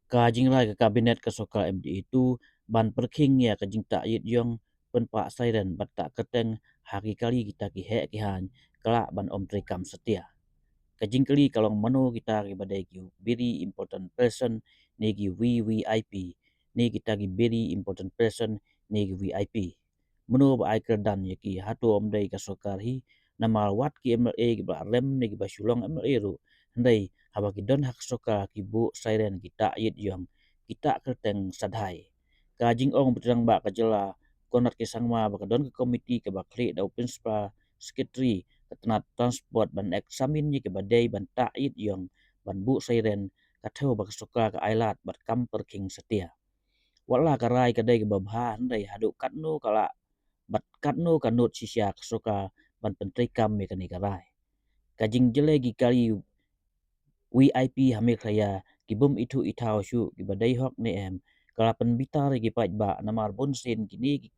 Ka jingrai ka kabinet ka Sorkar MD itu ban perking ya ka jing tak yit yong Pynpah Siren bat tak keteng hari kali kita ki he ki han kelak ban om trekam setia. Ka Jingkylli kalong mano kita ki badai ki very important person ni ki VVIP ni kita ki very important person ni ki VIP. Mano ba ai kerdan ya ki hatu om dai ka Sorkar hi namal wat ki MLA ki ba rem ni ki ba sulong MLA ru ndai haba ki don hak Sorkar ki bu Siren kita yit yong kita kerteng sadhai. Ka jing ong betrang ba ka jela konat ki sangma ba ka don ka komiti ka ba kli dau principal secretary ketenat transport ban eksamin ni ke badai ban ta'id yang ban bu Siren katau bak Sorkar ka ailat bat kam perking setia wala karai kadai ke babha ndai hadu katno kala bat katno kanut sisya ka Sorkar ban pentri kam me kani karai kajing jele gi kali VIP hamil kaya ki bum itu itau syu ki badai hok ne em kala pen bitar ki Paidbah namar bon sen kini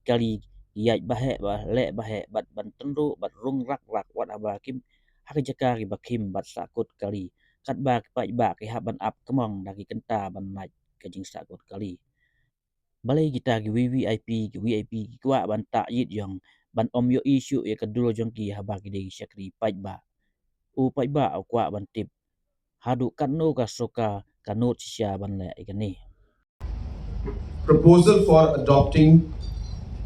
kali yai bahe ba le bahe bat ban tenru bat rung rak rak wat aba kim hak jaka ki bakim bat sakut kali kat ba Paidbah ki haban ap kemong daki kenta ban nai kajing sakut kali balai kita ki VIP ki kwa ban ta yit yong ban om yo isu ya kedul jong ki haba ki dei syakri Paidbah u Paidbah au kwa ban tip hadu kanno ka Sorkar kanut sya ban le ikani. Proposal for adopting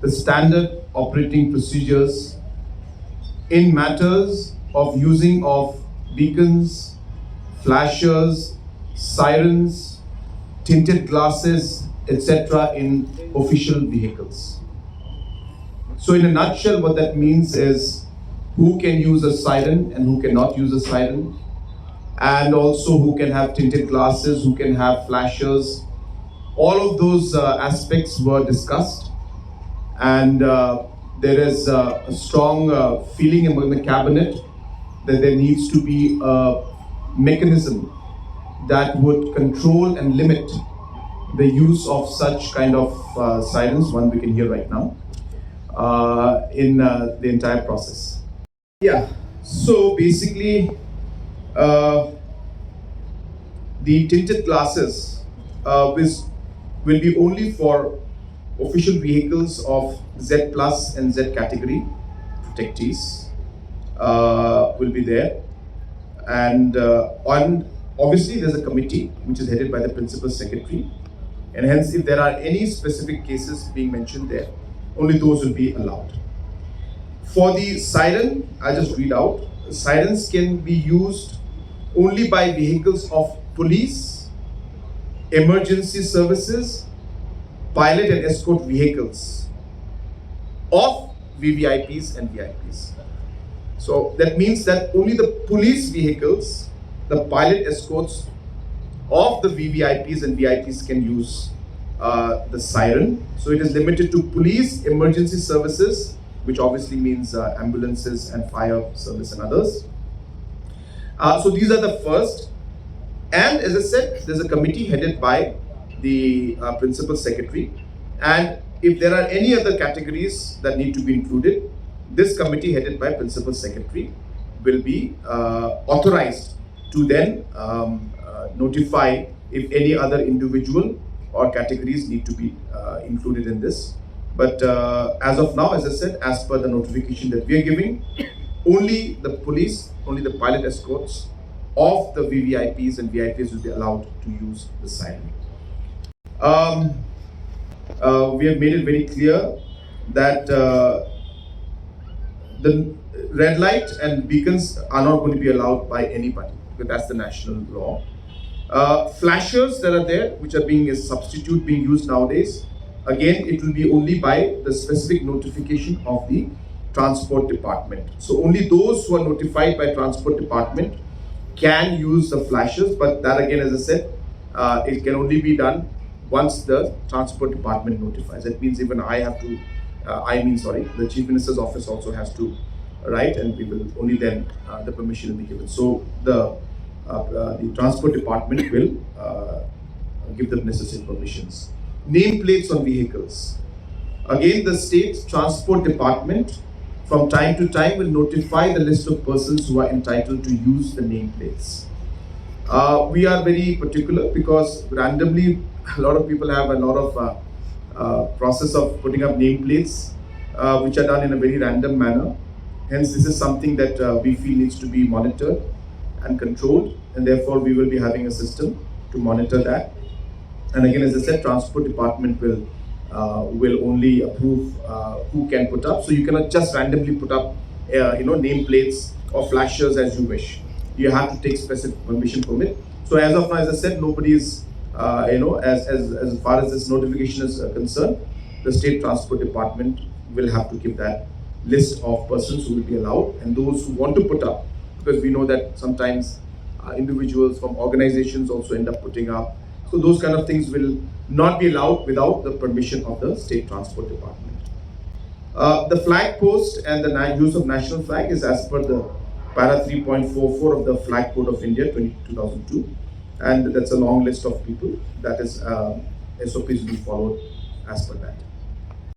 the standard operating procedures in matters of using of beacons, flashers, sirens, tinted glasses, etc. in official vehicles. So in a nutshell, what that means is who can use a siren and who cannot use a siren, and also who can have tinted glasses, who can have flashers. All of those aspects were discussed, and there is a strong feeling among the cabinet that there needs to be a mechanism that would control and limit the use of such kind of sirens, one we can hear right now, in the entire process. Yeah, so basically, uh, the tinted glasses will be only for official vehicles of Z plus and Z category protectees will be there, and on obviously there's a committee which is headed by the principal secretary, and hence if there are any specific cases being mentioned there, only those will be allowed. For the siren, I'll just read out. Sirens can be used only by vehicles of police, emergency services, pilot and escort vehicles of VVIPs and VIPs. So that means that only the police vehicles, the pilot escorts of the VVIPs and VIPs can use the siren. So it is limited to police, emergency services, which obviously means ambulances and fire service and others. So these are the first. And as I said, there's a committee headed by the principal secretary. And if there are any other categories that need to be included, this committee headed by principal secretary will be authorized to then notify if any other individual or categories need to be included in this. But as of now, as I said, as per the notification that we are giving, only the police, only the pilot escorts of the VVIPs and VIPs will be allowed to use the siren. We have made it very clear that the red light and beacons are not going to be allowed by anybody, because that's the national law. Flashers that are there, which are being a substitute being used nowadays, again, it will be only by the specific notification of the transport department. So only those who are notified by transport department can use the flashers, but that again, as I said, it can only be done once the transport department notifies. That means even I have to, the Chief Minister's office also has to write, and we will only then the permission will be given. So the transport department will give the necessary permissions. Nameplates on vehicles. Again, the state transport department from time to time will notify the list of persons who are entitled to use the nameplates. We are very particular because randomly a lot of people have a lot of process of putting up nameplates which are done in a very random manner. Hence, this is something that we feel needs to be monitored and controlled, and therefore we will be having a system to monitor that. And again, as I said, transport department will only approve who can put up. So you cannot just randomly put up nameplates or flashers as you wish. You have to take specific permission from it. So as of now, as I said, nobody is as far as this notification is concerned, the state transport department will have to give that list of persons who will be allowed and those who want to put up, because we know that sometimes individuals from organizations also end up putting up. So those kind of things will not be allowed without the permission of the state transport department. The flag post and the use of national flag is as per the para 3.44 of the Flag Code of India 2002, and that's a long list of people that is SOPs will be followed as per that.